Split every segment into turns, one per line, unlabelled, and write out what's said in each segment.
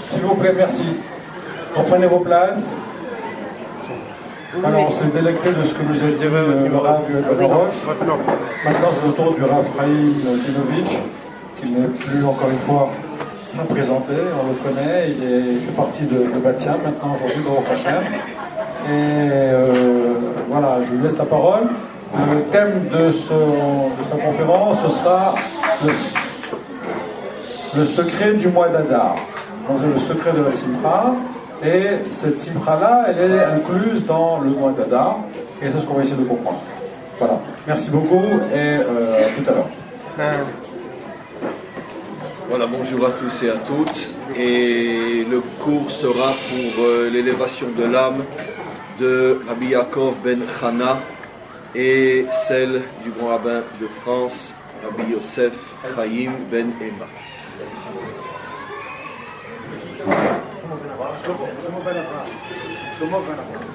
S'il vous plaît, merci. Reprenez vos places. Alors, on s'est délecté de ce que nous a dit le Rav Ben Roche. Maintenant, c'est le tour du Rav Chaim Dinovitch, qui n'est plus, encore une fois, présenté. On le connaît. Il fait partie de Batia, maintenant, aujourd'hui, dans Hashem. Et voilà, je lui laisse la parole. Le thème de sa conférence, ce sera le secret du mois d'Adar. Donc, le secret de la Simcha. Et cette Simcha-là, elle est incluse dans le mois d'Adar. Et c'est ce qu'on va essayer de comprendre. Voilà. Merci beaucoup et à tout à l'heure.
Voilà, bonjour à tous et à toutes. Et le cours sera pour l'élévation de l'âme de Rabbi Yaakov Ben Chana et celle du grand rabbin de France, Rabbi Yosef Chaim Ben Emma.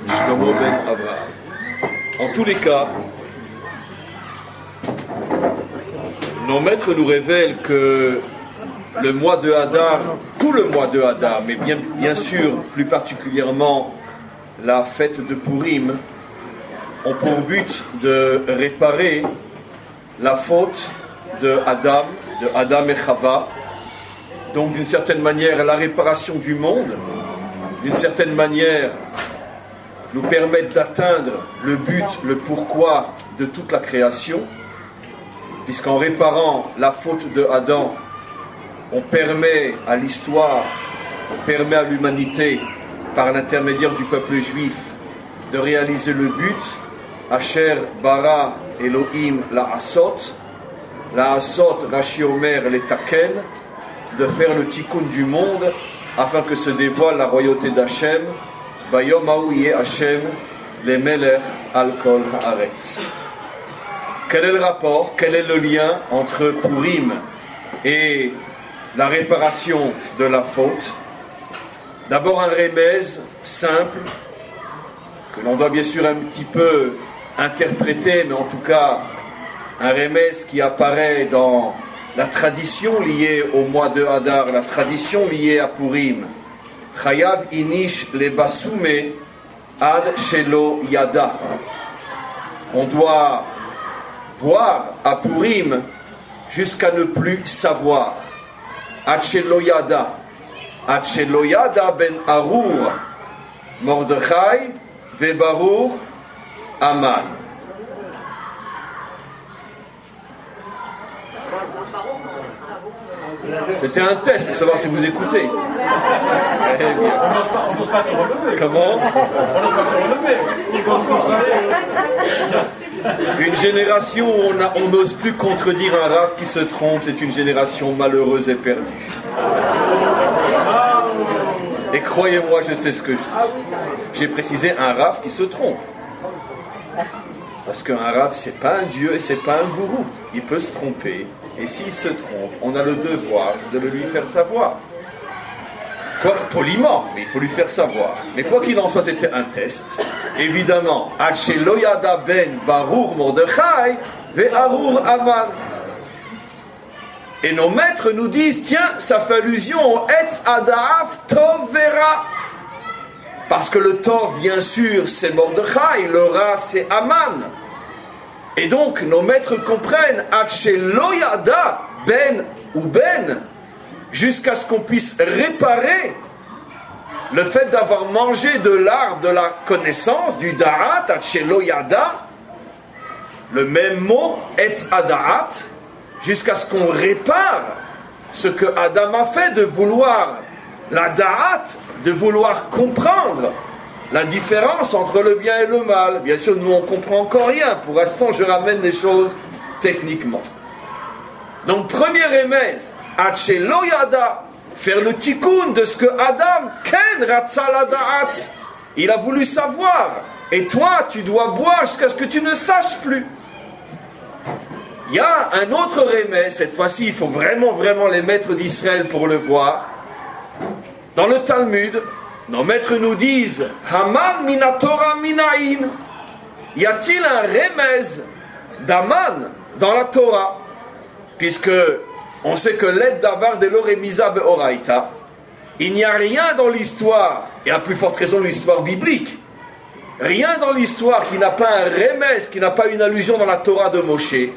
Shlomo Ben Avraham. En tous les cas, nos maîtres nous révèlent que le mois de Hadar, tout le mois de Hadar, mais bien sûr, plus particulièrement la fête de Purim, ont pour but de réparer la faute de Adam et Chava. Donc d'une certaine manière, la réparation du monde, d'une certaine manière, nous permettre d'atteindre le but, le pourquoi de toute la création, puisqu'en réparant la faute de Adam, on permet à l'histoire, on permet à l'humanité, par l'intermédiaire du peuple juif, de réaliser le but, Asher bara Elohim la Asot, Rashi Omer le Taken, de faire le tikkun du monde, afin que se dévoile la royauté d'Hachem, Bayom Haouye Hachem, les Melech al Kol Haaretz. Quel est le rapport, quel est le lien entre Purim et la réparation de la faute? D'abord un remez simple, que l'on doit bien sûr un petit peu interpréter, mais en tout cas un remez qui apparaît dans la tradition liée au mois de Hadar, la tradition liée à Purim. Chayav inish le basume ad shelo yada. On doit boire à Purim jusqu'à ne plus savoir. Ad shelo yada. Ad shelo yada ben Arur Mordechai ve Barur Aman. C'était un test pour savoir si vous écoutez. Eh bien.
On n'ose pas te relever.
Comment?
On n'ose pas te relever.
Une génération où on n'ose plus contredire un rave qui se trompe, c'est une génération malheureuse et perdue. Et croyez-moi, je sais ce que je dis. J'ai précisé un rave qui se trompe. Parce qu'un rave, c'est pas un dieu et c'est pas un gourou. Il peut se tromper. Et s'il se trompe, on a le devoir de le lui faire savoir. Quoi, poliment, mais il faut lui faire savoir. Mais quoi qu'il en soit, c'était un test. Évidemment, Hachelo yada ben Barur Mordechai ve Arur Aman. Et nos maîtres nous disent, tiens, ça fait allusion au Etz Adaaf Tov Vera. Parce que le Tov, bien sûr, c'est Mordechai, le Ra, c'est Aman. Et donc, nos maîtres comprennent Hachelo yada ben ou ben, jusqu'à ce qu'on puisse réparer le fait d'avoir mangé de l'arbre de la connaissance, du Da'at, Hachelo yada, le même mot, Etz Adaat, jusqu'à ce qu'on répare ce que Adam a fait, de vouloir la Da'at, de vouloir comprendre la différence entre le bien et le mal. Bien sûr, nous on ne comprend encore rien. Pour l'instant, je ramène les choses techniquement. Donc, premier remède, Hachelo yada, faire le tikkun de ce que Adam, Ken Ratzal Da'at, il a voulu savoir. Et toi, tu dois boire jusqu'à ce que tu ne saches plus. Il y a un autre remède, cette fois-ci, il faut vraiment les maîtres d'Israël pour le voir. Dans le Talmud, nos maîtres nous disent Haman minatora minaïn. Y a-t-il un remède d'Aman dans la Torah? Puisque on sait que l'aide d'avar de l'oremisa beoraita, il n'y a rien dans l'histoire, et à plus forte raison l'histoire biblique, rien dans l'histoire qui n'a pas un remès, qui n'a pas une allusion dans la Torah de Moshe.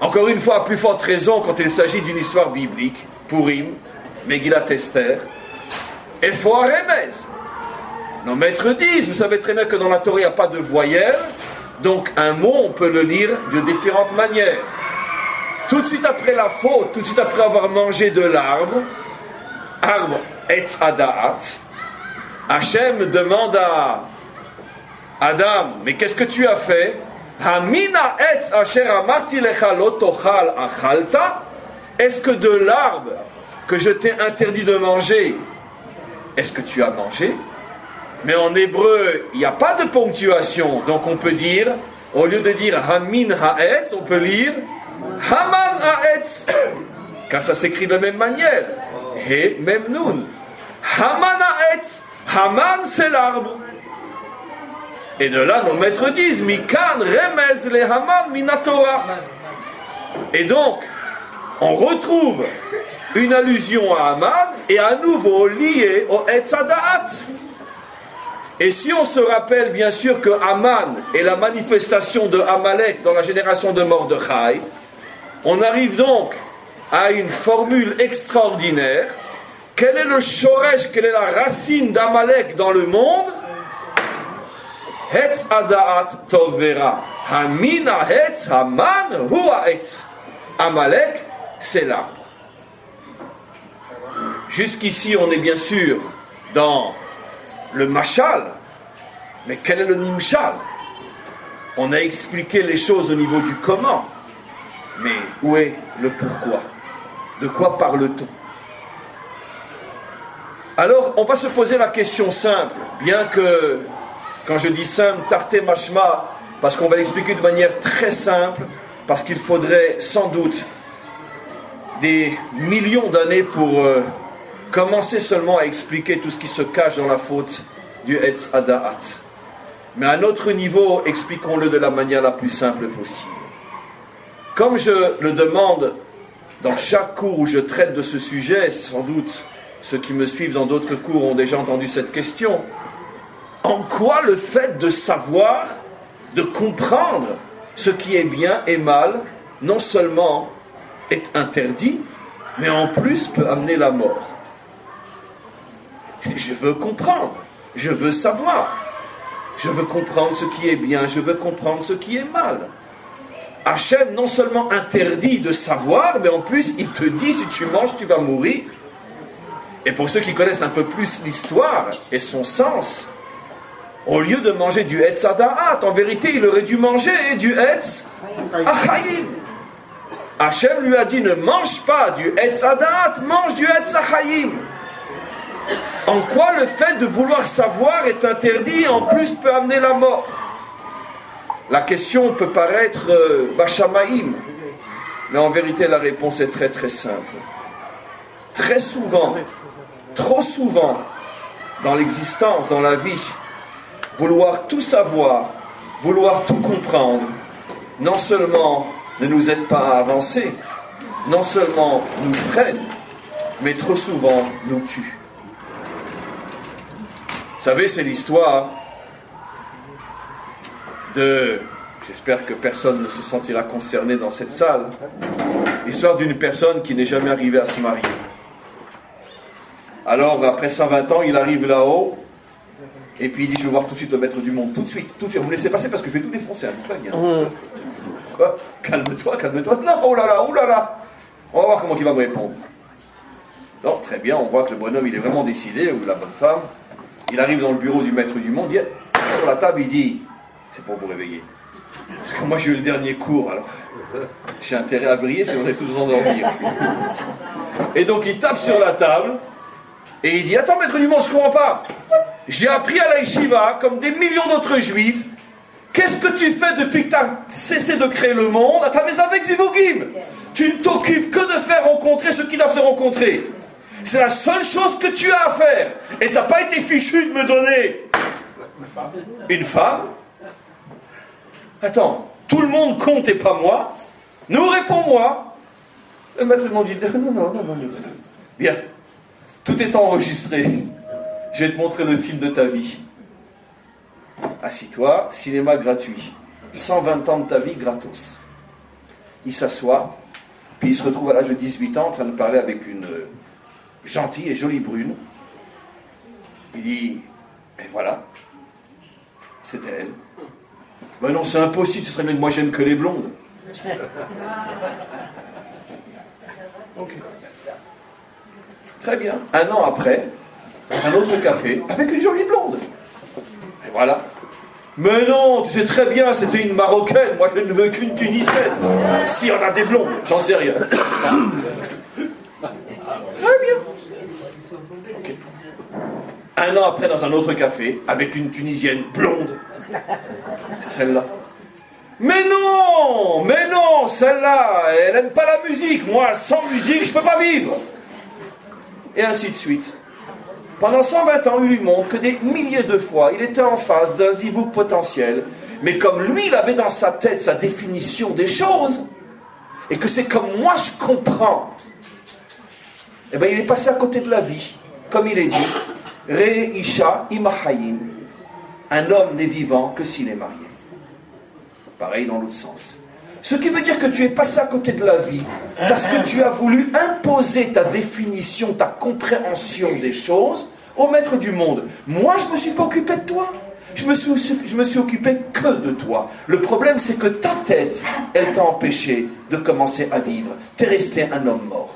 Encore une fois, à plus forte raison quand il s'agit d'une histoire biblique, Purim, Megillat Esther, il faut un remès. Nos maîtres disent, vous savez très bien que dans la Torah il n'y a pas de voyelle, donc un mot on peut le lire de différentes manières. Tout de suite après la faute, tout de suite après avoir mangé de l'arbre Etz Adaat, Hachem demande à Adam, mais qu'est-ce que tu as fait? Hamina etz asher amarti lecha lo tochal achalta? Est-ce que de l'arbre que je t'ai interdit de manger, est-ce que tu as mangé? Mais en hébreu, il n'y a pas de ponctuation, donc on peut dire, au lieu de dire Hamin haetz, on peut lire Haman haetz, car ça s'écrit de la même manière. He mem nun. Haman haetz. Haman, c'est l'arbre. Et de là, nos maîtres disent Mikan remez le Haman minatora. Et donc, on retrouve une allusion à Haman et à nouveau liée au Etz Adaat. Et si on se rappelle bien sûr que Haman est la manifestation de Amalek dans la génération de Mordechai, on arrive donc à une formule extraordinaire. Quel est le shoresh, quelle est la racine d'Amalek dans le monde? Hetz Adaat Tovera. Hamina Hetz Haman Hua Hetz. Amalek, c'est l'arbre. Jusqu'ici, on est bien sûr dans le mashal, mais quel est le nimshal? On a expliqué les choses au niveau du comment, mais où est le pourquoi? De quoi parle-t-on? Alors, on va se poser la question simple, bien que, quand je dis simple, tarté mashma, parce qu'on va l'expliquer de manière très simple, parce qu'il faudrait sans doute des millions d'années pour commencer seulement à expliquer tout ce qui se cache dans la faute du Etz Adaat. Mais à notre niveau, expliquons-le de la manière la plus simple possible. Comme je le demande dans chaque cours où je traite de ce sujet, sans doute ceux qui me suivent dans d'autres cours ont déjà entendu cette question. En quoi le fait de savoir, de comprendre ce qui est bien et mal, non seulement est interdit, mais en plus peut amener la mort? Je veux comprendre, je veux savoir, je veux comprendre ce qui est bien, je veux comprendre ce qui est mal. Hachem non seulement interdit de savoir, mais en plus il te dit si tu manges tu vas mourir. Et pour ceux qui connaissent un peu plus l'histoire et son sens, au lieu de manger du Etz Adaat, en vérité il aurait dû manger du Etz Achayim. Hachem lui a dit ne mange pas du Etz Adaat, mange du Etz Achayim. En quoi le fait de vouloir savoir est interdit et en plus peut amener la mort? La question peut paraître Bachamaïm, mais en vérité la réponse est très très simple. Très souvent, trop souvent, dans l'existence, dans la vie, vouloir tout savoir, vouloir tout comprendre, non seulement ne nous aide pas à avancer, non seulement nous freine, mais trop souvent nous tue. Vous savez, c'est l'histoire de... J'espère que personne ne se sentira concerné dans cette salle. L'histoire d'une personne qui n'est jamais arrivée à se marier. Alors, après 120 ans, il arrive là-haut, et puis il dit, je veux voir tout de suite le maître du monde. Tout de suite. Vous me laissez passer parce que je vais tout défoncer, hein, je vous préviens. Quoi? Calme-toi. Non, oh là là. On va voir comment il va me répondre. Donc, très bien, on voit que le bonhomme, il est vraiment décidé, ou la bonne femme. Il arrive dans le bureau du maître du monde, sur la table, il dit, c'est pour vous réveiller. Parce que moi, j'ai eu le dernier cours, alors j'ai intérêt à briller si on est tous endormir. Et donc, il tape sur la table, et il dit, attends, maître du monde, je ne comprends pas. J'ai appris à la yeshiva, comme des millions d'autres juifs, qu'est-ce que tu fais depuis que tu as cessé de créer le monde? Attends, mais avec Zivugim, tu ne t'occupes que de faire rencontrer ceux qui doivent se rencontrer. C'est la seule chose que tu as à faire. Et tu n'as pas été fichu de me donner une femme? Attends, tout le monde compte et pas moi. Nous, réponds-moi. Le maître du monde dit, non. Bien. Tout est enregistré. Je vais te montrer le film de ta vie. Assis-toi, cinéma gratuit. 120 ans de ta vie gratos. Il s'assoit, puis il se retrouve à l'âge de 18 ans en train de parler avec une gentille et jolie brune. Il dit, et voilà, c'était elle. Ben non, c'est impossible, c'est très bien que moi j'aime que les blondes. Ok. Très bien. Un an après, dans un autre café, avec une jolie blonde. Et voilà. Mais non, tu sais très bien, c'était une Marocaine, moi je ne veux qu'une Tunisienne. Si on a des blondes, j'en sais rien. Très bien. Okay. Un an après, dans un autre café, avec une Tunisienne blonde. C'est celle-là. Mais non, celle-là, elle n'aime pas la musique. Moi, sans musique, je ne peux pas vivre. Et ainsi de suite. Pendant 120 ans, il lui montre que des milliers de fois, il était en face d'un zivouk potentiel, mais comme lui, il avait dans sa tête sa définition des choses, et que c'est comme moi je comprends, eh bien, il est passé à côté de la vie, comme il est dit, Re Isha Imahayim, un homme n'est vivant que s'il est marié. Pareil dans l'autre sens. Ce qui veut dire que tu es passé à côté de la vie parce que tu as voulu imposer ta définition, ta compréhension des choses au maître du monde. Moi, je ne me suis pas occupé de toi. Je me suis occupé que de toi. Le problème, c'est que ta tête, elle t'a empêché de commencer à vivre. Tu es resté un homme mort.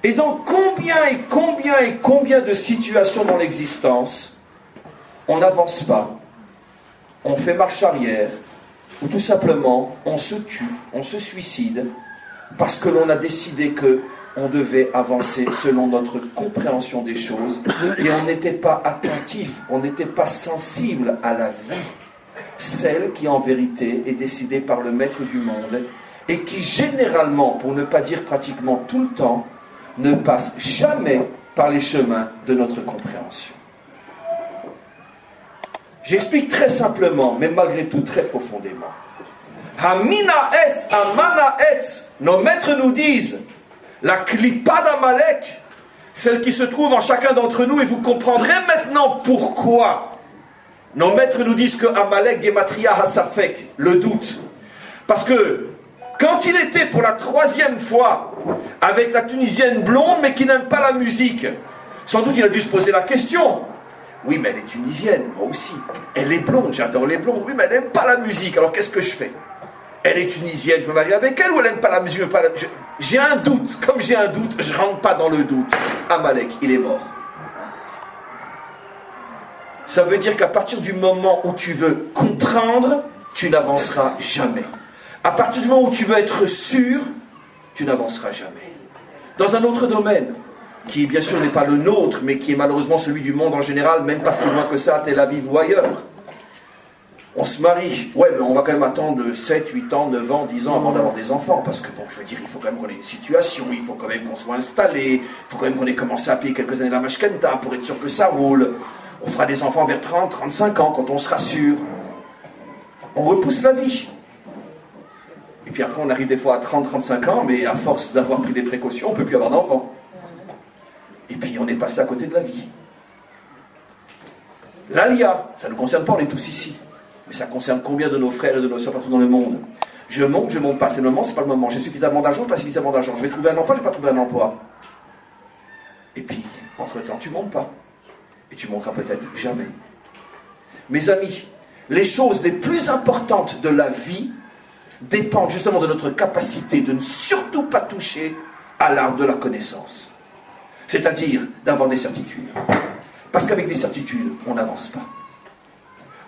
Et donc, combien de situations dans l'existence, on n'avance pas, on fait marche arrière, ou tout simplement, on se tue, on se suicide, parce que l'on a décidé qu'on devait avancer selon notre compréhension des choses, et on n'était pas attentif, on n'était pas sensible à la vie, celle qui en vérité est décidée par le maître du monde, et qui généralement, pour ne pas dire pratiquement tout le temps, ne passe jamais par les chemins de notre compréhension. J'explique très simplement, mais malgré tout très profondément. Hamina etz, amana etz, nos maîtres nous disent, la klipa d'Amalek, celle qui se trouve en chacun d'entre nous, et vous comprendrez maintenant pourquoi. Nos maîtres nous disent que Amalek gematria hasafek, le doute. Parce que, quand il était pour la 3e fois avec la Tunisienne blonde, mais qui n'aime pas la musique, sans doute il a dû se poser la question. Oui, mais elle est tunisienne, moi aussi. Elle est blonde, j'adore les blondes. Oui, mais elle n'aime pas la musique, alors qu'est-ce que je fais? Elle est tunisienne, je me marie avec elle, ou elle n'aime pas la musique? J'ai un doute. Comme j'ai un doute, je ne rentre pas dans le doute. Amalek, il est mort. Ça veut dire qu'à partir du moment où tu veux comprendre, tu n'avanceras jamais. À partir du moment où tu veux être sûr, tu n'avanceras jamais. Dans un autre domaine, qui bien sûr n'est pas le nôtre, mais qui est malheureusement celui du monde en général, même pas si loin que ça, à Tel Aviv ou ailleurs. On se marie, ouais, mais on va quand même attendre 7, 8 ans, 9 ans, 10 ans avant d'avoir des enfants, parce que bon, je veux dire, il faut quand même qu'on ait une situation, il faut quand même qu'on soit installé, il faut quand même qu'on ait commencé à payer quelques années la mashkenta pour être sûr que ça roule. On fera des enfants vers 30, 35 ans, quand on sera sûr. On repousse la vie. Et puis après, on arrive des fois à 30, 35 ans, mais à force d'avoir pris des précautions, on ne peut plus avoir d'enfants. Et puis on est passé à côté de la vie. L'Alia, ça ne nous concerne pas, on est tous ici. Mais ça concerne combien de nos frères et de nos soeurs partout dans le monde? Je monte pas, c'est le moment, c'est pas le moment. J'ai suffisamment d'argent, pas suffisamment d'argent. Je vais trouver un emploi, je vais pas trouver un emploi. Et puis, entre-temps, tu montes pas. Et tu monteras peut-être jamais. Mes amis, les choses les plus importantes de la vie dépendent justement de notre capacité de ne surtout pas toucher à l'arbre de la connaissance. C'est-à-dire d'avoir des certitudes. Parce qu'avec des certitudes, on n'avance pas.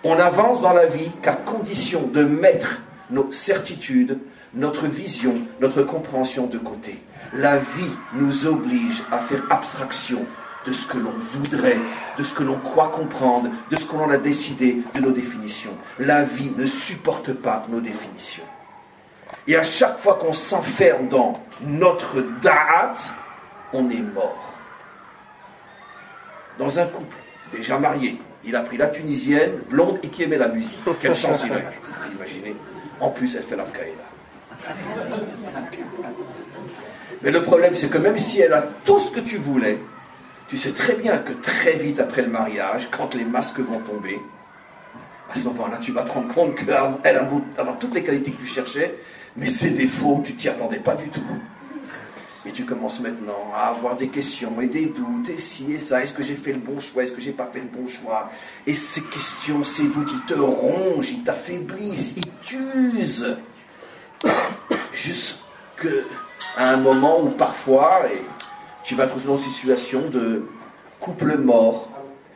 On avance dans la vie qu'à condition de mettre nos certitudes, notre vision, notre compréhension de côté. La vie nous oblige à faire abstraction de ce que l'on voudrait, de ce que l'on croit comprendre, de ce que l'on a décidé, de nos définitions. La vie ne supporte pas nos définitions. Et à chaque fois qu'on s'enferme dans notre da'at, on est mort. Dans un couple, déjà marié, il a pris la Tunisienne, blonde et qui aimait la musique. Quelle chance il a eu, vous imaginez. En plus, elle fait la Kaïla. Mais le problème, c'est que même si elle a tout ce que tu voulais, tu sais très bien que très vite après le mariage, quand les masques vont tomber, à ce moment-là, tu vas te rendre compte qu'elle a beau avoir toutes les qualités que tu cherchais, mais ses défauts, tu t'y attendais pas du tout. Et tu commences maintenant à avoir des questions et des doutes, et ci et ça, est-ce que j'ai fait le bon choix, est-ce que j'ai pas fait le bon choix? Et ces questions, ces doutes, ils te rongent, ils t'affaiblissent, ils t'usent. Jusqu'à un moment où parfois, tu vas te retrouver dans une situation de couple mort.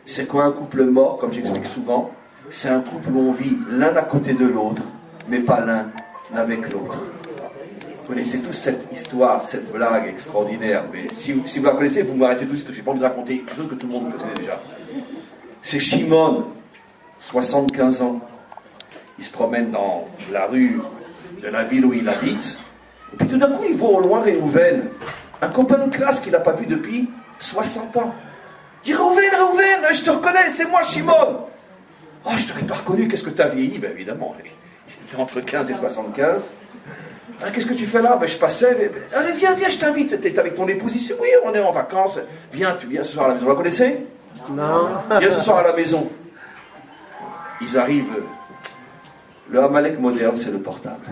C'est quoi un couple mort, comme j'explique souvent? C'est un couple où on vit l'un à côté de l'autre, mais pas l'un avec l'autre. Vous connaissez tous cette histoire, cette blague extraordinaire, mais si vous la connaissez, vous m'arrêtez tout de suite, parce que je n'ai pas envie de raconter quelque chose que tout le monde connaît déjà. C'est Shimon, 75 ans. Il se promène dans la rue de la ville où il habite, et puis tout d'un coup, il voit au loin Réhouven, un copain de classe qu'il n'a pas vu depuis 60 ans. Il dit, Réhouven, je te reconnais, c'est moi, Shimon. Oh, je t'aurais pas reconnu, qu'est-ce que tu as vieilli? Ben évidemment, j'étais entre 15 et 75. Ah, qu'est-ce que tu fais là? Ben je passais, allez viens, je t'invite, t'es avec ton épouse ici? Oui, on est en vacances, viens, tu viens ce soir à la maison, vous la connaissez?
Non.
Viens ce soir à la maison. Ils arrivent, le Amalek moderne, c'est le portable.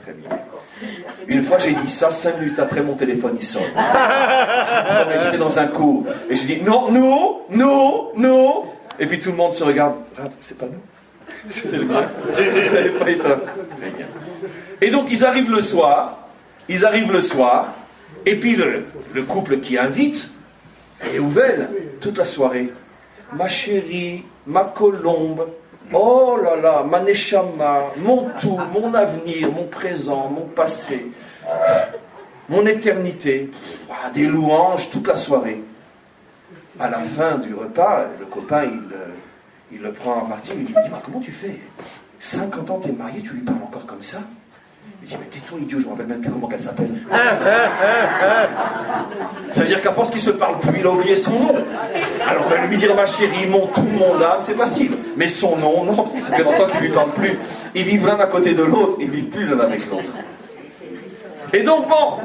Très bien. Une fois j'ai dit ça, 5 minutes après mon téléphone il sonne. J'étais dans un cours et j'ai dit non. Et puis tout le monde se regarde. Ah, c'est pas nous. C'était le mien. Je n'avais pas éteint. Très bien. Et donc ils arrivent le soir. Et puis le couple qui invite est ouvert toute la soirée. Ma chérie, ma colombe. Oh là là, ma neshama, mon tout, mon avenir, mon présent, mon passé, mon éternité, des louanges toute la soirée. À la fin du repas, le copain, il le prend à partie, il lui dit, dis-moi, comment tu fais? 50 ans, t'es marié, tu lui parles encore comme ça? Il dit, mais tais-toi, idiot, je ne me rappelle même plus comment elle s'appelle. Ça veut dire qu'à force qu'il ne se parle plus, il a oublié son nom. Alors, on va lui dire, ma chérie, mon tout, mon âme, c'est facile. Mais son nom, non, parce que ça fait longtemps qu'il ne lui parle plus. Ils vivent l'un à côté de l'autre, ils ne vivent plus l'un avec l'autre. Et donc, bon,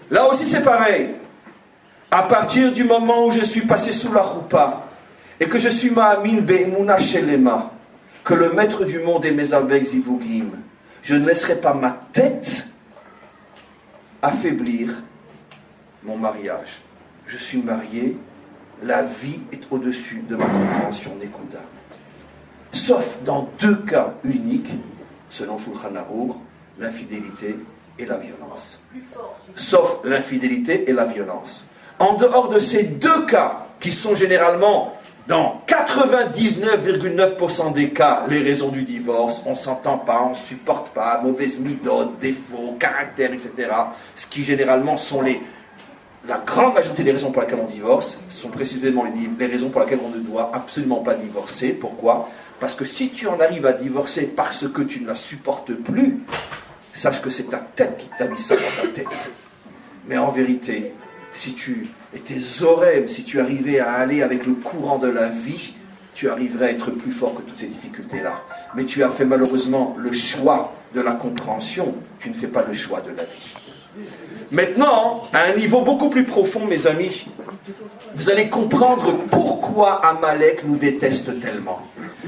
là aussi c'est pareil. À partir du moment où je suis passé sous la roupa, et que je suis ma'amin be'emuna shelema, que le maître du monde est mes aveilles zivugim, je ne laisserai pas ma tête affaiblir mon mariage. Je suis marié, la vie est au-dessus de ma compréhension Nekuda. Sauf dans 2 cas uniques, selon Shulchan Aruch, l'infidélité et la violence. Sauf l'infidélité et la violence. En dehors de ces 2 cas, qui sont généralement, dans 99,9% des cas, les raisons du divorce, on ne s'entend pas, on ne supporte pas, mauvaise midot, défaut, caractère, etc. Ce qui généralement sont la grande majorité des raisons pour lesquelles on divorce, sont précisément les raisons pour lesquelles on ne doit absolument pas divorcer. Pourquoi? Parce que si tu en arrives à divorcer parce que tu ne la supportes plus, sache que c'est ta tête qui t'a mis ça dans ta tête. Mais en vérité, si tu étais zorem, si tu arrivais à aller avec le courant de la vie, tu arriverais à être plus fort que toutes ces difficultés-là. Mais tu as fait malheureusement le choix de la compréhension, tu ne fais pas le choix de la vie. Maintenant, à un niveau beaucoup plus profond, mes amis, vous allez comprendre pourquoi Amalek nous déteste tellement.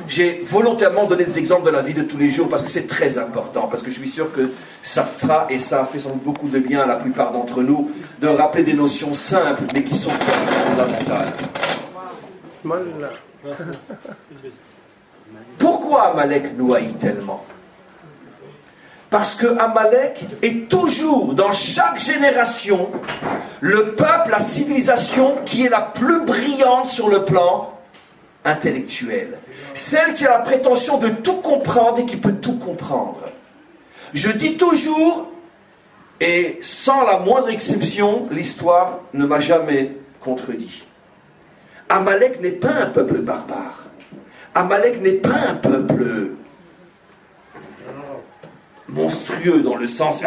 J'ai volontairement donné des exemples de la vie de tous les jours parce que c'est très important, parce que je suis sûr que ça fera, et ça a fait sans doute beaucoup de bien à la plupart d'entre nous, de rappeler des notions simples, mais qui sont fondamentales. Pourquoi Amalek nous haït tellement? Parce que Amalek est toujours, dans chaque génération, le peuple, la civilisation qui est la plus brillante sur le plan intellectuel. Celle qui a la prétention de tout comprendre et qui peut tout comprendre. Je dis toujours, et sans la moindre exception, l'histoire ne m'a jamais contredit. Amalek n'est pas un peuple barbare. Amalek n'est pas un peuple monstrueux dans le sens...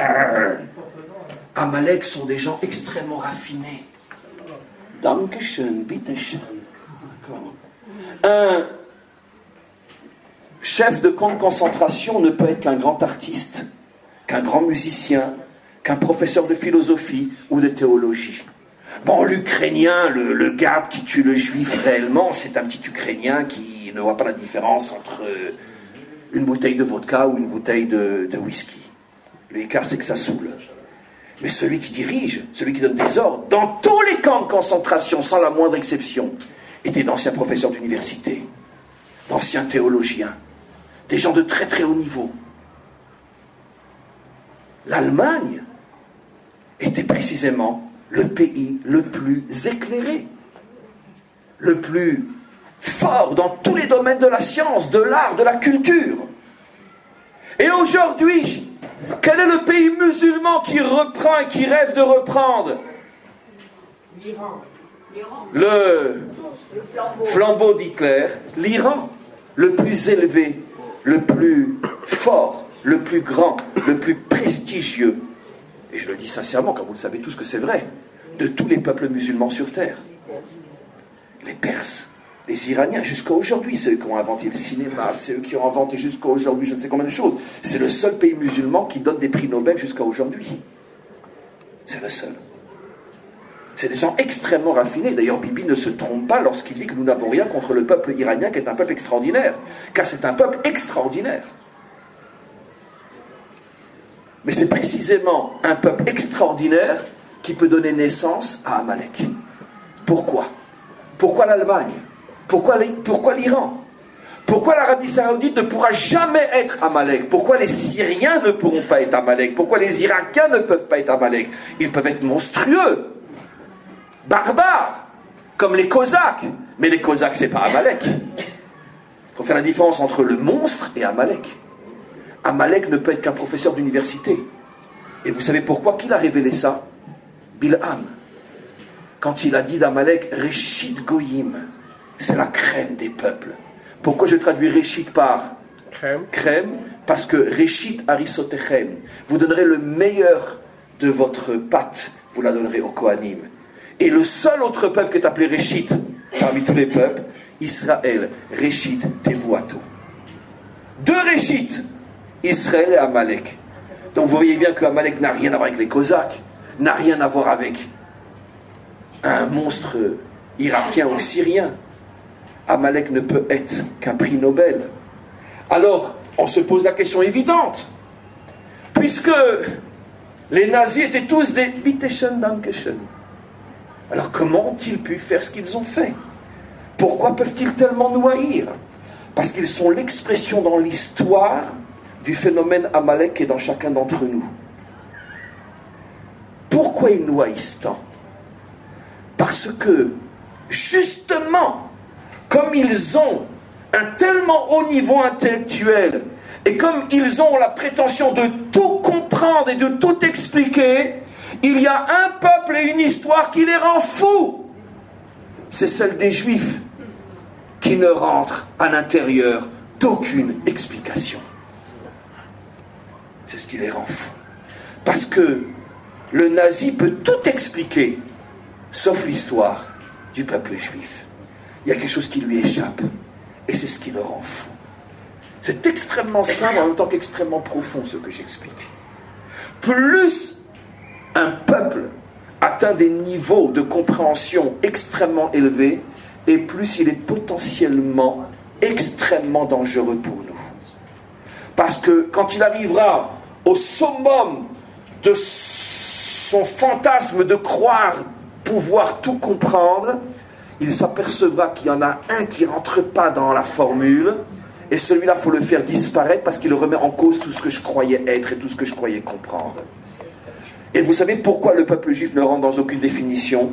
Amalek sont des gens extrêmement raffinés. Dankeschön, bitteschön. Un chef de camp de concentration ne peut être qu'un grand artiste qu'un grand musicien, qu'un professeur de philosophie ou de théologie. Bon, l'Ukrainien, le garde qui tue le juif réellement, c'est un petit Ukrainien qui ne voit pas la différence entre une bouteille de vodka ou une bouteille de whisky. L'écart, c'est que ça saoule. Mais celui qui dirige, celui qui donne des ordres, dans tous les camps de concentration, sans la moindre exception, étaient d'anciens professeurs d'université, d'anciens théologiens, des gens de très très haut niveau. L'Allemagne était précisément le pays le plus éclairé, le plus fort dans tous les domaines de la science, de l'art, de la culture. Et aujourd'hui, quel est le pays musulman qui reprend et qui rêve de reprendre le flambeau d'Hitler? L'Iran, le plus élevé, le plus fort, le plus grand, le plus prestigieux, et je le dis sincèrement, car vous le savez tous que c'est vrai, de tous les peuples musulmans sur terre. Les Perses, les Iraniens, jusqu'à aujourd'hui, c'est eux qui ont inventé le cinéma, c'est eux qui ont inventé jusqu'à aujourd'hui je ne sais combien de choses. C'est le seul pays musulman qui donne des prix Nobel jusqu'à aujourd'hui. C'est le seul. C'est des gens extrêmement raffinés. D'ailleurs, Bibi ne se trompe pas lorsqu'il dit que nous n'avons rien contre le peuple iranien, qui est un peuple extraordinaire. Car c'est un peuple extraordinaire. Mais c'est précisément un peuple extraordinaire qui peut donner naissance à Amalek. Pourquoi? Pourquoi l'Allemagne? Pourquoi l'Iran? Pourquoi l'Arabie Saoudite ne pourra jamais être Amalek? Pourquoi les Syriens ne pourront pas être Amalek? Pourquoi les Irakiens ne peuvent pas être Amalek? Ils peuvent être monstrueux, barbares, comme les Cosaques. Mais les Cosaques, c'est pas Amalek. Il faut faire la différence entre le monstre et Amalek. Amalek ne peut être qu'un professeur d'université. Et vous savez pourquoi? Qui a révélé ça? Bilham. Quand il a dit d'Amalek, Réchit Goyim, c'est la crème des peuples. Pourquoi je traduis Réchit par crème? Parce que Réchit Harisotechem, vous donnerez le meilleur de votre pâte, vous la donnerez au Kohanim. Et le seul autre peuple qui est appelé Réchit, parmi tous les peuples, Israël, Réchit Tevuato. Deux Réchit, Israël et Amalek. Donc vous voyez bien que Amalek n'a rien à voir avec les Cosaques, n'a rien à voir avec un monstre irakien ou syrien. Amalek ne peut être qu'un prix Nobel. Alors, on se pose la question évidente. Puisque les nazis étaient tous des Bitteschön, Dankeschön. Alors comment ont-ils pu faire ce qu'ils ont fait? Pourquoi peuvent-ils tellement nous haïr? Parce qu'ils sont l'expression dans l'histoire du phénomène Amalek qui est dans chacun d'entre nous. Pourquoi ils nous haïssent tant? Parce que, justement, comme ils ont un tellement haut niveau intellectuel, et comme ils ont la prétention de tout comprendre et de tout expliquer, il y a un peuple et une histoire qui les rend fous. C'est celle des Juifs, qui ne rentrent à l'intérieur d'aucune explication. C'est ce qui les rend fous. Parce que le nazi peut tout expliquer, sauf l'histoire du peuple juif. Il y a quelque chose qui lui échappe, et c'est ce qui le rend fou. C'est extrêmement simple, en même temps qu'extrêmement profond, ce que j'explique. Plus un peuple atteint des niveaux de compréhension extrêmement élevés, et plus il est potentiellement extrêmement dangereux pour nous. Parce que quand il arrivera au summum de son fantasme de croire pouvoir tout comprendre, il s'apercevra qu'il y en a un qui ne rentre pas dans la formule, et celui-là, il faut le faire disparaître parce qu'il remet en cause tout ce que je croyais être et tout ce que je croyais comprendre. Et vous savez pourquoi le peuple juif ne rentre dans aucune définition?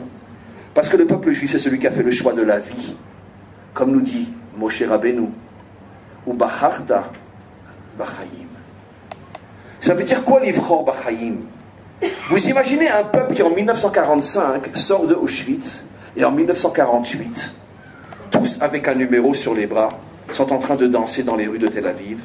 Parce que le peuple juif, c'est celui qui a fait le choix de la vie. Comme nous dit Moshe Rabbeinu, ou Bacharta Bachayim. Ça veut dire quoi, l'Ivchor Bachayim? Vous imaginez un peuple qui, en 1945, sort de Auschwitz, et en 1948, tous avec un numéro sur les bras, sont en train de danser dans les rues de Tel Aviv.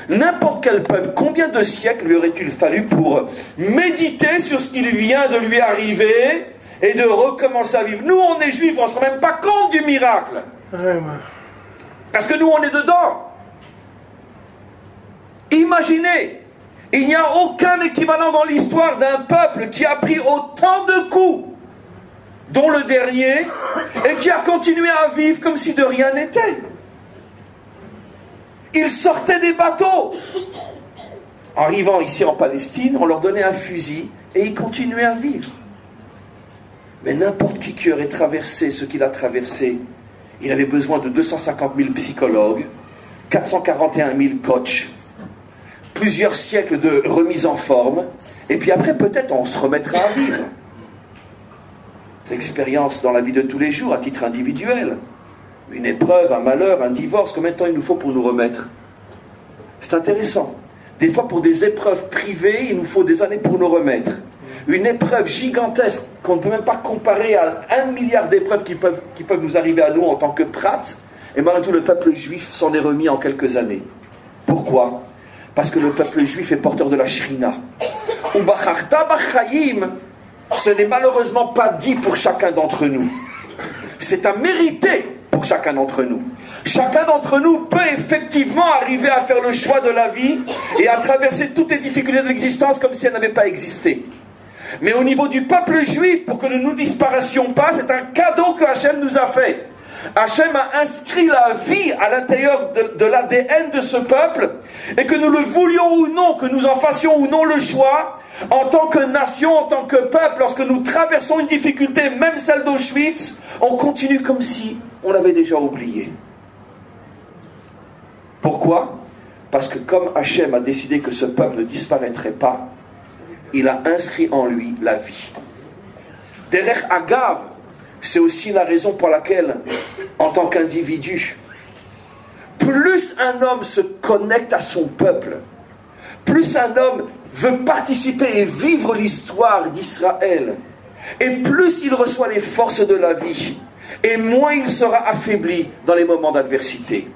N'importe quel peuple, combien de siècles lui aurait-il fallu pour méditer sur ce qui vient de lui arriver et de recommencer à vivre? Nous, on est juifs, on ne se rend même pas compte du miracle. Parce que nous, on est dedans. Imaginez Il n'y a aucun équivalent dans l'histoire d'un peuple qui a pris autant de coups, dont le dernier, et qui a continué à vivre comme si de rien n'était. Ils sortaient des bateaux. Arrivant ici en Palestine, on leur donnait un fusil et ils continuaient à vivre. Mais n'importe qui aurait traversé ce qu'il a traversé, il avait besoin de 250 000 psychologues, 441 000 coachs, plusieurs siècles de remise en forme, et puis après peut-être on se remettra à vivre. L'expérience dans la vie de tous les jours, à titre individuel, une épreuve, un malheur, un divorce, combien de temps il nous faut pour nous remettre? C'est intéressant. Des fois pour des épreuves privées, il nous faut des années pour nous remettre. Une épreuve gigantesque qu'on ne peut même pas comparer à 1 milliard d'épreuves qui peuvent nous arriver à nous en tant que prates, et malgré tout le peuple juif s'en est remis en quelques années. Pourquoi? Parce que le peuple juif est porteur de la shrina. Ubacharta bachayim, ce n'est malheureusement pas dit pour chacun d'entre nous. C'est à mériter pour chacun d'entre nous. Chacun d'entre nous peut effectivement arriver à faire le choix de la vie et à traverser toutes les difficultés de l'existence comme si elles n'avaient pas existé. Mais au niveau du peuple juif, pour que nous ne disparaissions pas, c'est un cadeau que Hachem nous a fait. Hachem a inscrit la vie à l'intérieur de l'ADN de ce peuple, et que nous le voulions ou non, que nous en fassions ou non le choix, en tant que nation, en tant que peuple, lorsque nous traversons une difficulté, même celle d'Auschwitz, on continue comme si on l'avait déjà oublié. Pourquoi? Parce que comme Hachem a décidé que ce peuple ne disparaîtrait pas, il a inscrit en lui la vie. Derech Agav, c'est aussi la raison pour laquelle, en tant qu'individu, plus un homme se connecte à son peuple, plus un homme veut participer et vivre l'histoire d'Israël, et plus il reçoit les forces de la vie, et moins il sera affaibli dans les moments d'adversité.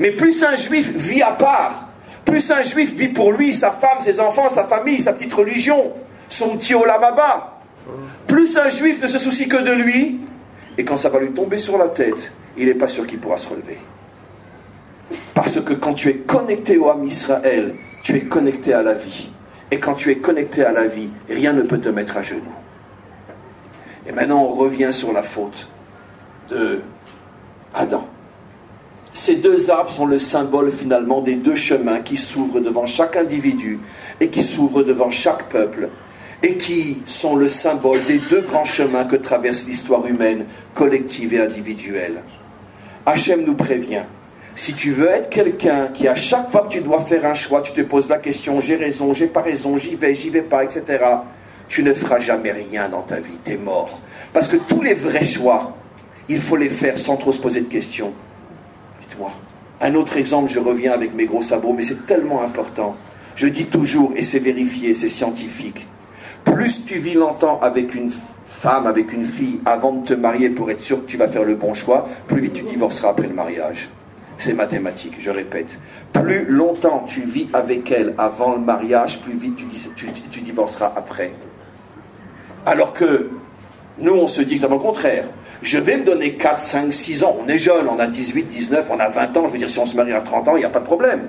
Mais plus un juif vit à part, plus un juif vit pour lui, sa femme, ses enfants, sa famille, sa petite religion, son petit olam haba, plus un juif ne se soucie que de lui, et quand ça va lui tomber sur la tête, il n'est pas sûr qu'il pourra se relever. Parce que quand tu es connecté au Ham Israël, tu es connecté à la vie. Et quand tu es connecté à la vie, rien ne peut te mettre à genoux. Et maintenant on revient sur la faute de Adam. Ces deux arbres sont le symbole finalement des deux chemins qui s'ouvrent devant chaque individu et qui s'ouvrent devant chaque peuple, et qui sont le symbole des deux grands chemins que traverse l'histoire humaine, collective et individuelle. Hachem nous prévient, si tu veux être quelqu'un qui à chaque fois que tu dois faire un choix, tu te poses la question, j'ai raison, j'ai pas raison, j'y vais pas, etc., tu ne feras jamais rien dans ta vie, t'es mort. Parce que tous les vrais choix, il faut les faire sans trop se poser de questions. Dites-moi, un autre exemple, je reviens avec mes gros sabots, mais c'est tellement important. Je dis toujours, et c'est vérifié, c'est scientifique, plus tu vis longtemps avec une femme, avec une fille, avant de te marier pour être sûr que tu vas faire le bon choix, plus vite tu divorceras après le mariage. C'est mathématique, je répète. Plus longtemps tu vis avec elle avant le mariage, plus vite tu divorceras après. Alors que nous, on se dit exactement le contraire. Je vais me donner 4, 5, 6 ans. On est jeune, on a 18, 19, on a 20 ans. Je veux dire, si on se marie à 30 ans, il n'y a pas de problème.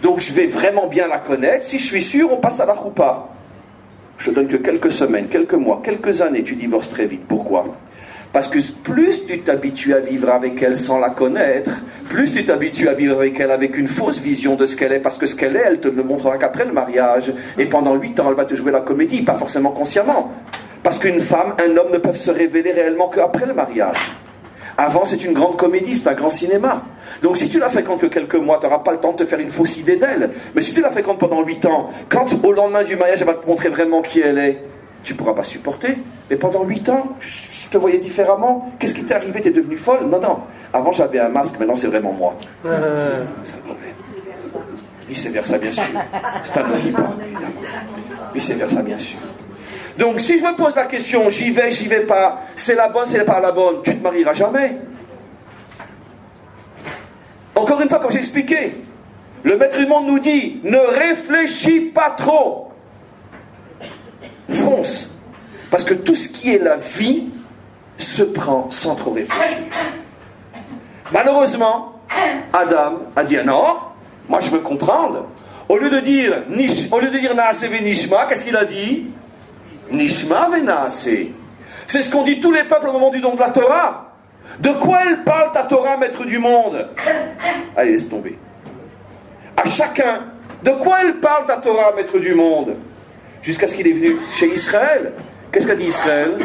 Donc je vais vraiment bien la connaître. Si je suis sûr, on passe à la choupa. Je donne que quelques semaines, quelques mois, quelques années, tu divorces très vite. Pourquoi? Parce que plus tu t'habitues à vivre avec elle sans la connaître, plus tu t'habitues à vivre avec elle avec une fausse vision de ce qu'elle est, parce que ce qu'elle est, elle te le montrera qu'après le mariage. Et pendant 8 ans, elle va te jouer la comédie, pas forcément consciemment. Parce qu'une femme, un homme ne peuvent se révéler réellement qu'après le mariage. Avant, c'est une grande comédie, c'est un grand cinéma. Donc si tu la fréquentes que quelques mois, tu n'auras pas le temps de te faire une fausse idée d'elle. Mais si tu la fréquentes pendant 8 ans, quand au lendemain du mariage, elle va te montrer vraiment qui elle est, tu ne pourras pas supporter. Mais pendant 8 ans, je te voyais différemment. Qu'est-ce qui t'est arrivé? T'es devenue folle? Non, non. Avant, j'avais un masque, maintenant, c'est vraiment moi. C'est un problème. Vice-versa, bien sûr. C'est un autre qui parle. Vice-versa, bien sûr. Donc, si je me pose la question, j'y vais pas, c'est la bonne, c'est pas la bonne, tu ne te marieras jamais. Encore une fois, comme j'ai expliqué, le maître du monde nous dit, ne réfléchis pas trop. Fonce. Parce que tout ce qui est la vie se prend sans trop réfléchir. Malheureusement, Adam a dit, non, moi je veux comprendre. Au lieu de dire Naase Venishma, qu'est-ce qu'il a dit? Nishma Venaase. C'est ce qu'ont dit tous les peuples au moment du don de la Torah. De quoi elle parle ta Torah, maître du monde? Allez, laisse tomber. À chacun, de quoi elle parle ta Torah, maître du monde? Jusqu'à ce qu'il est venu chez Israël. Qu'est-ce qu'a dit Israël?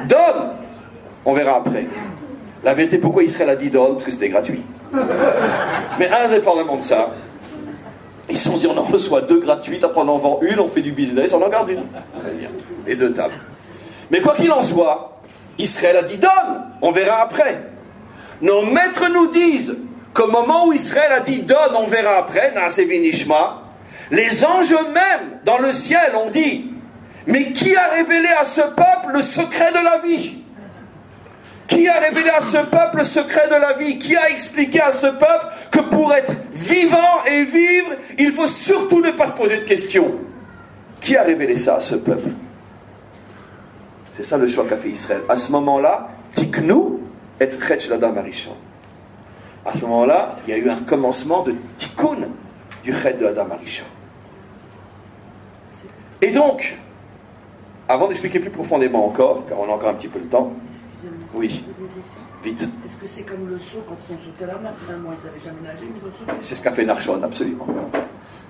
Donne. On verra après. La vérité, pourquoi Israël a dit donne? Parce que c'était gratuit. Mais indépendamment de ça, ils se sont dit on en reçoit 2 gratuites, après on en vend une, on fait du business, on en garde une. Très bien. Et 2 tables. Mais quoi qu'il en soit, Israël a dit donne. On verra après. Nos maîtres nous disent qu'au moment où Israël a dit donne, on verra après, Naase Venishma, les anges eux-mêmes dans le ciel ont dit mais qui a révélé à ce peuple le secret de la vie? Qui a révélé à ce peuple le secret de la vie? Qui a expliqué à ce peuple que pour être vivant et vivre, il faut surtout ne pas se poser de questions? Qui a révélé ça à ce peuple? C'est ça le choix qu'a fait Israël. À ce moment-là, Tiknu et Chetch l'Adam Arishon. À ce moment-là, il y a eu un commencement de Tikkun du Chet de Adam Arishon. Et donc, avant d'expliquer plus profondément encore, car on a encore un petit peu le temps. Oui, vite.
Est-ce que c'est comme le saut quand ils ont sauté la mer? Finalement, ils n'avaient jamais nagé, mais ils ont sauté.
C'est ce qu'a fait Narshon, absolument.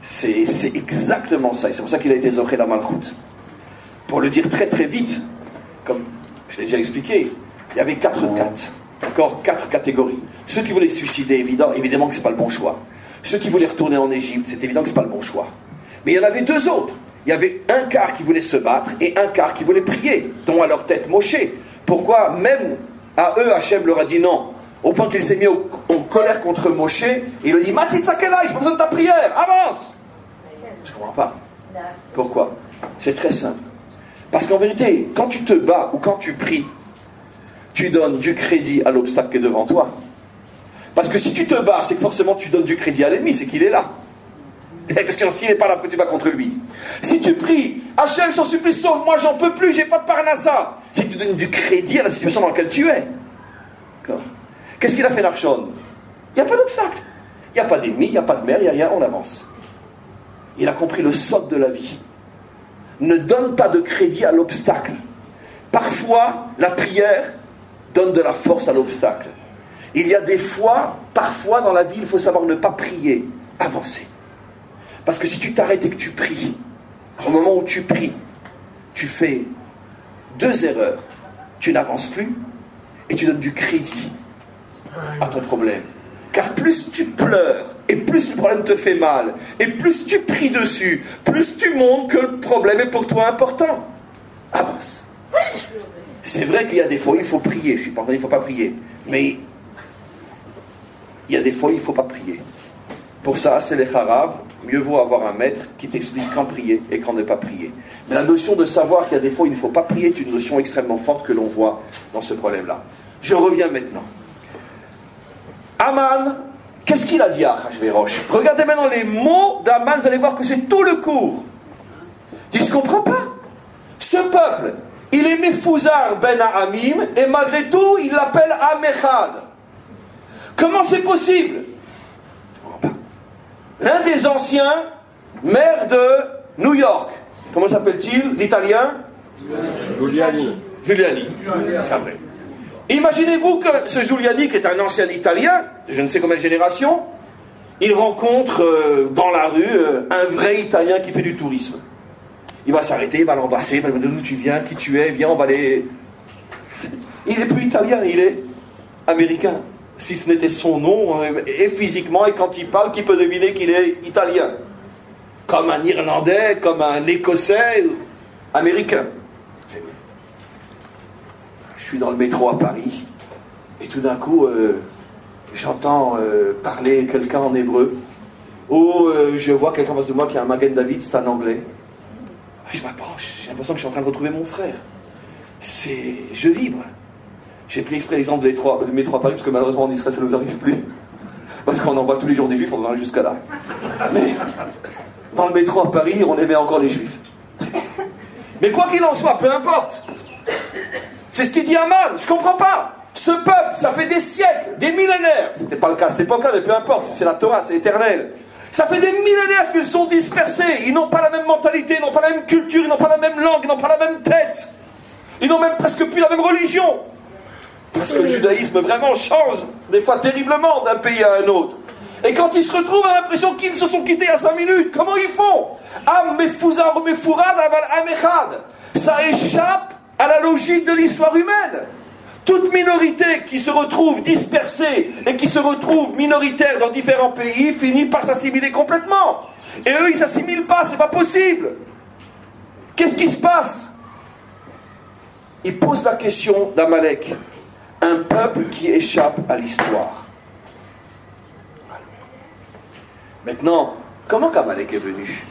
C'est exactement ça. Et c'est pour ça qu'il a été Zoché la Malchut. Pour le dire très très vite, comme je l'ai déjà expliqué, il y avait 4 catégories. Ceux qui voulaient se suicider, évidemment que ce n'est pas le bon choix. Ceux qui voulaient retourner en Égypte, c'est évident que ce n'est pas le bon choix. Mais il y en avait 2 autres. Il y avait un quart qui voulait se battre et un quart qui voulait prier, dont à leur tête Moshe. Pourquoi même à eux, Hachem leur a dit non, au point qu'il s'est mis en colère contre Moshe, et il lui dit Matitzakela, j'ai pas besoin de ta prière, avance. Je ne comprends pas. Pourquoi? C'est très simple. Parce qu'en vérité, quand tu te bats ou quand tu pries, tu donnes du crédit à l'obstacle qui est devant toi. Parce que si tu te bats, c'est que forcément tu donnes du crédit à l'ennemi, c'est qu'il est là. Parce que s'il n'est pas là, tu vas contre lui. Si tu pries, Hachem, j'en supplie, sauve-moi, j'en peux plus, j'ai pas de parnassa, c'est que tu donnes du crédit à la situation dans laquelle tu es. D'accord. Qu'est-ce qu'il a fait Narshon? Il n'y a pas d'obstacle. Il n'y a pas d'ennemi, il n'y a pas de mer, il n'y a rien, on avance. Il a compris le socle de la vie. Ne donne pas de crédit à l'obstacle. Parfois, la prière donne de la force à l'obstacle. Il y a des fois, parfois dans la vie, il faut savoir ne pas prier, avancer. Parce que si tu t'arrêtes et que tu pries, au moment où tu pries, tu fais 2 erreurs. Tu n'avances plus et tu donnes du crédit à ton problème. Car plus tu pleures et plus le problème te fait mal et plus tu pries dessus, plus tu montres que le problème est pour toi important. Avance. C'est vrai qu'il y a des fois où il faut prier. Je ne suis pas en train de dire qu'il ne faut pas prier. Mais il y a des fois où il ne faut pas prier. Pour ça, c'est les Harav. Mieux vaut avoir un maître qui t'explique quand prier et quand ne pas prier. Mais la notion de savoir qu'il y a des fois où il ne faut pas prier est une notion extrêmement forte que l'on voit dans ce problème-là. Je reviens maintenant. Aman, qu'est-ce qu'il a dit à Achashverosh? Regardez maintenant les mots d'Aman, vous allez voir que c'est tout le cours. Il dit, je ne comprends pas. Ce peuple, il est Mefouzar ben Ha'amim, et malgré tout, il l'appelle Amechad. Comment c'est possible? L'un des anciens maires de New York, comment s'appelle-t-il, l'italien?
Giuliani.
Giuliani, c'est vrai. Imaginez-vous que ce Giuliani, qui est un ancien italien, de je ne sais combien de générations, il rencontre dans la rue un vrai italien qui fait du tourisme. Il va s'arrêter, il va l'embrasser, il va lui demander d'où tu viens, qui tu es, viens, on va aller... Il n'est plus italien, il est américain. Si ce n'était son nom, et physiquement, et quand il parle, qui peut deviner qu'il est italien? Comme un Irlandais, comme un Écossais, américain. Je suis dans le métro à Paris, et tout d'un coup, j'entends parler quelqu'un en hébreu, ou je vois quelqu'un en face de moi qui a un Magen David, c'est un anglais. Je m'approche, j'ai l'impression que je suis en train de retrouver mon frère. Je vibre. J'ai pris exprès l'exemple du métro à Paris, parce que malheureusement en Israël ça ne nous arrive plus. Parce qu'on en voit tous les jours des juifs, on en arrive jusqu'à là. Mais dans le métro à Paris, on aimait encore les juifs. Mais quoi qu'il en soit, peu importe. C'est ce qu'il dit Aman, je ne comprends pas. Ce peuple, ça fait des siècles, des millénaires. C'était pas le cas à cette époque-là, mais peu importe, c'est la Torah, c'est éternel. Ça fait des millénaires qu'ils sont dispersés. Ils n'ont pas la même mentalité, ils n'ont pas la même culture, ils n'ont pas la même langue, ils n'ont pas la même tête. Ils n'ont même presque plus la même religion. Parce que le judaïsme vraiment change, des fois terriblement, d'un pays à un autre. Et quand ils se retrouvent, on a l'impression qu'ils se sont quittés à 5 minutes. Comment ils font? Ça échappe à la logique de l'histoire humaine. Toute minorité qui se retrouve dispersée et qui se retrouve minoritaire dans différents pays finit par s'assimiler complètement. Et eux, ils ne s'assimilent pas, c'est pas possible. Qu'est-ce qui se passe? Ils posent la question d'Amalek, un peuple qui échappe à l'histoire. Maintenant, comment qu'Amalek est venu?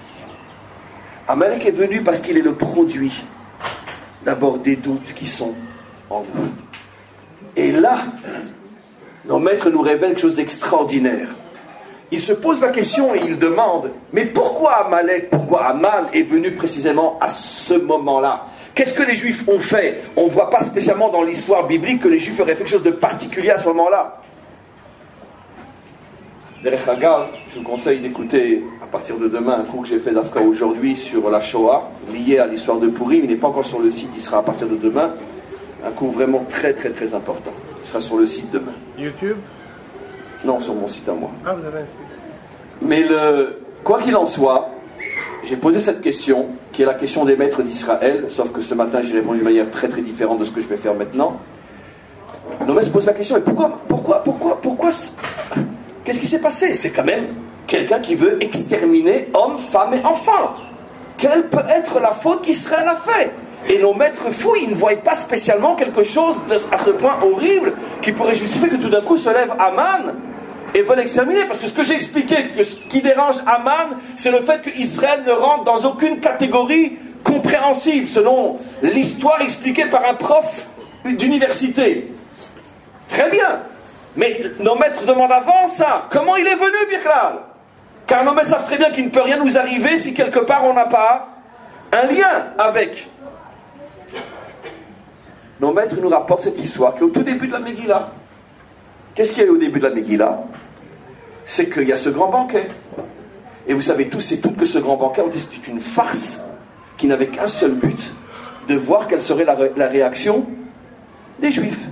Amalek est venu parce qu'il est le produit d'abord des doutes qui sont en nous. Et là, nos maîtres nous révèlent quelque chose d'extraordinaire. Ils se posent la question et ils demandent, mais pourquoi Amalek, pourquoi Aman est venu précisément à ce moment-là? Qu'est-ce que les Juifs ont fait? On ne voit pas spécialement dans l'histoire biblique que les Juifs auraient fait quelque chose de particulier à ce moment-là. Derech Hagav, je vous conseille d'écouter à partir de demain un cours que j'ai fait d'Afka aujourd'hui sur la Shoah, lié à l'histoire de Purim. Il n'est pas encore sur le site, il sera à partir de demain. Un cours vraiment très très très important. Il sera sur le site demain.
YouTube?
Non, sur mon site à moi.
Ah, vous avez un site.
Mais quoi qu'il en soit, j'ai posé cette question, qui est la question des maîtres d'Israël, sauf que ce matin j'ai répondu de manière très très différente de ce que je vais faire maintenant. Nos maîtres se posent la question, et pourquoi qu'est-ce qui s'est passé? C'est quand même quelqu'un qui veut exterminer hommes, femmes et enfants. Quelle peut être la faute qu'Israël a fait? Et nos maîtres fous, ils ne voient pas spécialement quelque chose à ce point horrible qui pourrait justifier que tout d'un coup se lève Aman et veulent l'exterminer. Parce que ce que j'ai expliqué, que ce qui dérange Aman, c'est le fait qu'Israël ne rentre dans aucune catégorie compréhensible, selon l'histoire expliquée par un prof d'université. Très bien. Mais nos maîtres demandent avant ça. Comment il est venu, Bichlal? Car nos maîtres savent très bien qu'il ne peut rien nous arriver si quelque part on n'a pas un lien avec. Nos maîtres nous rapportent cette histoire qui est au tout début de la Megillah. Qu'est-ce qu'il y a au début de la Megillah? C'est qu'il y a ce grand banquet. Et vous savez tous et toutes que ce grand banquet, on dit que c'était une farce qui n'avait qu'un seul but, de voir quelle serait la réaction des Juifs.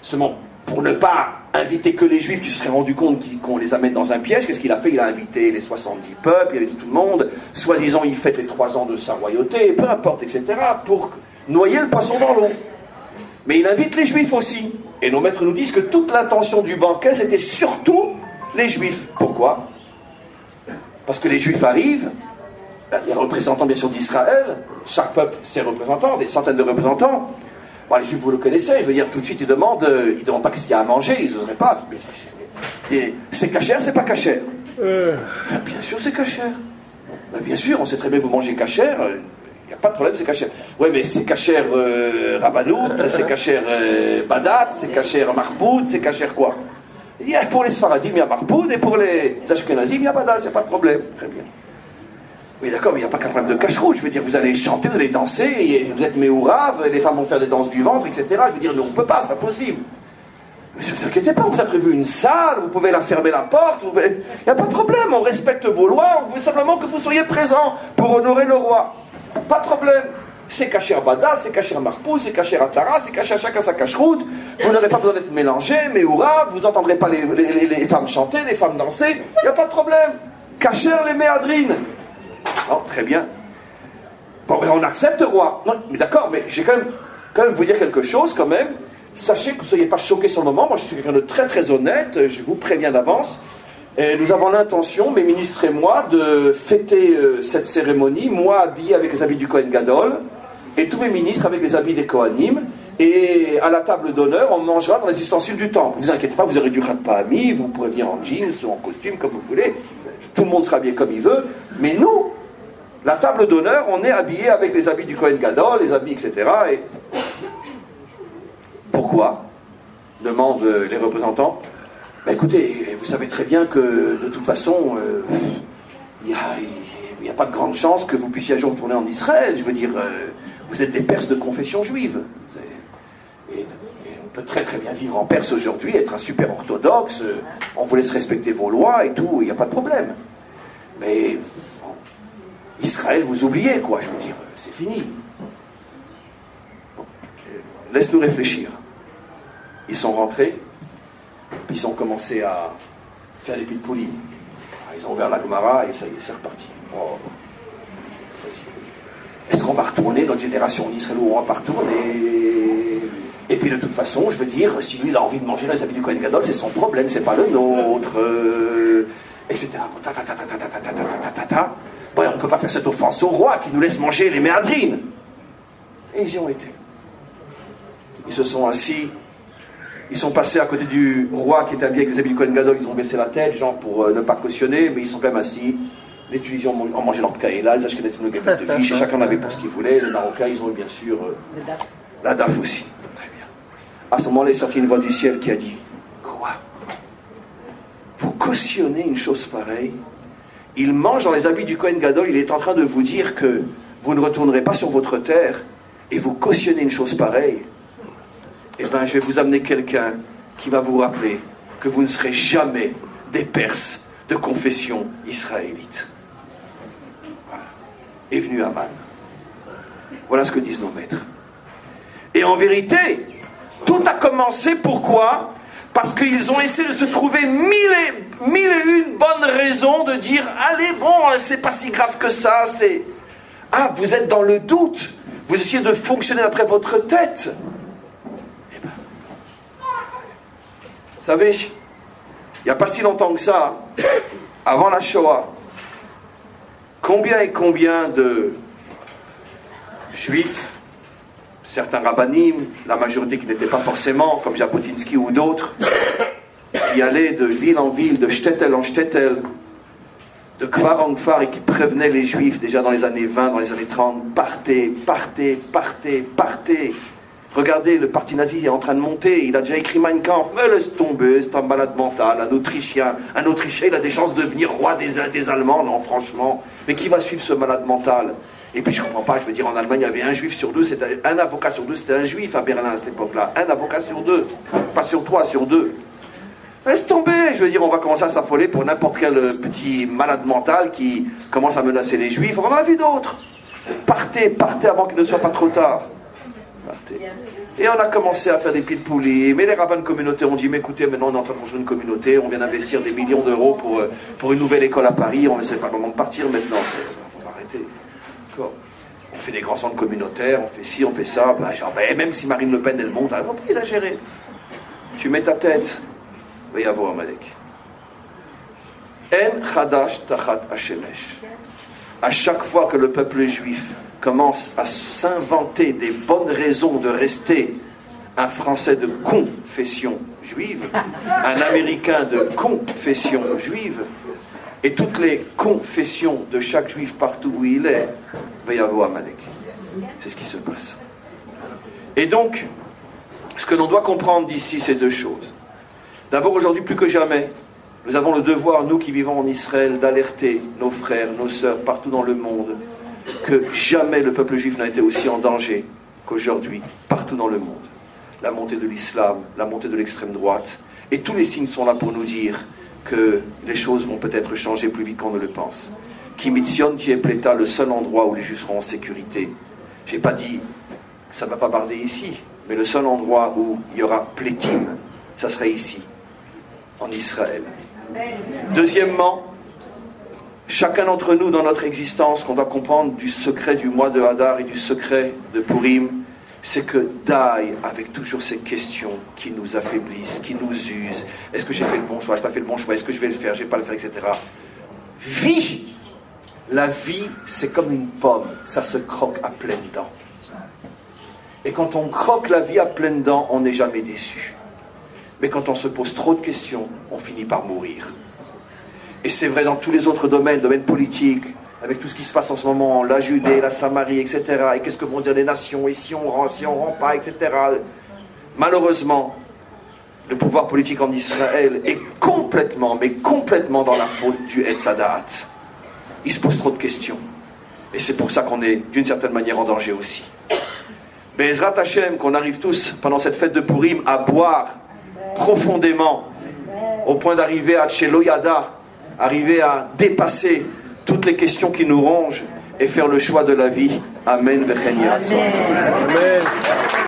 Seulement, pour ne pas inviter que les Juifs qui se seraient rendus compte qu'on les amène dans un piège, qu'est-ce qu'il a fait? Il a invité les 70 peuples, il a invité tout le monde, soi-disant il fête les 3 ans de sa royauté, peu importe, etc., pour noyer le poisson dans l'eau. Mais il invite les Juifs aussi. Et nos maîtres nous disent que toute l'intention du banquet, c'était surtout les Juifs. Pourquoi? Parce que les Juifs arrivent, les représentants bien sûr d'Israël, chaque peuple ses représentants, des centaines de représentants. Bon, les Juifs, vous le connaissez, je veux dire, tout de suite, ils demandent pas qu'est-ce qu'il y a à manger, ils n'oseraient pas. C'est cachère, c'est pas cachère. Bien sûr, c'est cachère. Bien sûr, on sait très bien que vous mangez cachère, il n'y a pas de problème, c'est cachère. Oui, mais c'est cachère Rabanout, c'est cachère Badat, c'est cachère Marpoud, c'est cachère quoi? Il y a, pour les Sfaradim, il y a Marpoud, et pour les Ashkenazim, il y a Badat, il n'y a pas de problème. Très bien. Oui, d'accord, mais il n'y a pas qu'un problème de cache-route. Je veux dire, vous allez chanter, vous allez danser, et vous êtes méourav, les femmes vont faire des danses du ventre, etc. Je veux dire, nous, on ne peut pas, c'est pas possible. Mais ne vous inquiétez pas, vous avez prévu une salle, vous pouvez la fermer la porte, il n'y a pas de problème, on respecte vos lois, on veut simplement que vous soyez présents pour honorer le roi. Pas de problème. C'est caché à Bada, c'est caché à Marpou, c'est caché à Tara, c'est caché à chacun sa cache-route. Vous n'aurez pas besoin d'être mélangés, méourav, vous n'entendrez pas les femmes chanter, les femmes danser, il n'y a pas de problème. Cacher les méadrines. Oh, très bien. Bon, ben on accepte, roi. Non, mais d'accord, mais j'ai quand même vous dire quelque chose, quand même. Sachez que vous ne soyez pas choqués sur le moment. Moi, je suis quelqu'un de très, très honnête. Je vous préviens d'avance. Et nous avons l'intention, mes ministres et moi, de fêter cette cérémonie, moi habillé avec les habits du Kohen Gadol, et tous mes ministres avec les habits des Kohanim. Et à la table d'honneur, on mangera dans les ustensiles du temple. Ne vous inquiétez pas, vous aurez du khat pahami, vous pourrez venir en jeans ou en costume, comme vous voulez. Tout le monde sera habillé comme il veut. Mais nous, la table d'honneur, on est habillé avec les habits du Kohen Gadol, les habits, etc. Et pourquoi? Demandent les représentants. Ben écoutez, vous savez très bien que de toute façon, il n'y a pas de grande chance que vous puissiez un jour retourner en Israël. Je veux dire, vous êtes des Perses de confession juive. Et on peut très très bien vivre en Perse aujourd'hui, être un super orthodoxe, on vous laisse respecter vos lois et tout, il n'y a pas de problème. Mais bon, Israël, vous oubliez, quoi, je veux dire, c'est fini. Bon, laisse-nous réfléchir. Ils sont rentrés, puis ils ont commencé à faire des pitpoulis. Ils ont ouvert la Gemara et ça y est, c'est reparti. Oh. Est-ce qu'on va retourner, notre génération en Israël, où on va pas retourner? Et puis de toute façon, je veux dire, si lui il a envie de manger les habits du Kohen Gadol, c'est son problème, c'est pas le nôtre, etc. Bon, on ne peut pas faire cette offense au roi qui nous laisse manger les méadrines. Et ils y ont été. Ils se sont assis, ils sont passés à côté du roi qui était habillé avec les habits du Kohen Gadol, ils ont baissé la tête, genre pour ne pas cautionner, mais ils sont quand même assis. Les Tunisiens ont mangé leur pkaïla, les Ashkenazim ont fait de fiches, et chacun en avait pour ce qu'il voulait. Les Marocains, ils ont eu bien sûr la DAF aussi. Très bien. À ce moment-là, il est sorti une voix du ciel qui a dit: quoi? Vous cautionnez une chose pareille? Il mange dans les habits du Kohen Gadol, il est en train de vous dire que vous ne retournerez pas sur votre terre, et vous cautionnez une chose pareille. Eh bien, je vais vous amener quelqu'un qui va vous rappeler que vous ne serez jamais des Perses de confession israélite. Est venu Aman. Voilà ce que disent nos maîtres. Et en vérité, tout a commencé pourquoi? Parce qu'ils ont essayé de se trouver mille et une bonnes raisons de dire: allez, bon, c'est pas si grave que ça, c'est... Ah, vous êtes dans le doute, vous essayez de fonctionner après votre tête. Eh ben, vous savez, il n'y a pas si longtemps que ça, avant la Shoah, combien et combien de juifs, certains rabbinim, la majorité qui n'étaient pas forcément, comme Jabotinsky ou d'autres, qui allaient de ville en ville, de shtetl en shtetl, de kfar en kfar, et qui prévenaient les juifs déjà dans les années 20, dans les années 30, partez, partez, partez, partez. Regardez, le parti nazi est en train de monter, il a déjà écrit Mein Kampf, mais laisse tomber, c'est un malade mental, un Autrichien, il a des chances de devenir roi des Allemands, non franchement, mais qui va suivre ce malade mental? Et puis je comprends pas, je veux dire, en Allemagne il y avait un juif sur deux, c'était un avocat sur deux, c'était un juif à Berlin à cette époque-là, un avocat sur deux, pas sur trois, sur deux. Laisse tomber, je veux dire, on va commencer à s'affoler pour n'importe quel petit malade mental qui commence à menacer les juifs, on en a vu d'autres. Partez, partez avant qu'il ne soit pas trop tard. Et on a commencé à faire des pitpoulis, mais les rabbins communautaires ont dit: mais écoutez, maintenant on est en train de construire une communauté, on vient d'investir des millions d'euros pour une nouvelle école à Paris, on ne sait pas le moment de partir maintenant, il faut arrêter. D'accord. On fait des grands centres communautaires, on fait ci, on fait ça, genre, même si Marine Le Pen elle monte, elle va pas exagérer. Tu mets ta tête, va y avoir Amalek. En chadash tachat hashemesh. À chaque fois que le peuple juif commence à s'inventer des bonnes raisons de rester un Français de confession juive, un Américain de confession juive, et toutes les confessions de chaque juif partout où il est, va y avoir Amalek. C'est ce qui se passe. Et donc, ce que l'on doit comprendre d'ici, c'est deux choses. D'abord, aujourd'hui, plus que jamais, nous avons le devoir, nous qui vivons en Israël, d'alerter nos frères, nos sœurs, partout dans le monde, que jamais le peuple juif n'a été aussi en danger qu'aujourd'hui, partout dans le monde. La montée de l'islam, la montée de l'extrême droite, et tous les signes sont là pour nous dire que les choses vont peut-être changer plus vite qu'on ne le pense. Kimitzion Tiepleta, le seul endroit où les juifs seront en sécurité. Je n'ai pas dit, ça ne va pas barder ici, mais le seul endroit où il y aura plétim, ça serait ici, en Israël. Deuxièmement, chacun d'entre nous dans notre existence, qu'on doit comprendre du secret du mois de Hadar et du secret de Purim, c'est que d'aille avec toujours ces questions qui nous affaiblissent, qui nous usent. Est-ce que j'ai fait le bon choix? J'ai pas fait le bon choix? Est-ce que je vais le faire? Je vais pas le faire, etc. Vie! La vie, c'est comme une pomme, ça se croque à pleines dents. Et quand on croque la vie à pleines dents, on n'est jamais déçu. Mais quand on se pose trop de questions, on finit par mourir. Et c'est vrai dans tous les autres domaines, domaine politique, avec tout ce qui se passe en ce moment, la Judée, la Samarie, etc. Et qu'est-ce que vont dire les nations? Et si on rend pas, etc. Malheureusement, le pouvoir politique en Israël est complètement, mais complètement dans la faute du Etz Hadat. Il se pose trop de questions. Et c'est pour ça qu'on est, d'une certaine manière, en danger aussi. Be'ezrat Hashem, qu'on arrive tous pendant cette fête de Purim à boire profondément au point d'arriver à Tchelo Yada, arriver à dépasser toutes les questions qui nous rongent et faire le choix de la vie. Amen. Amen.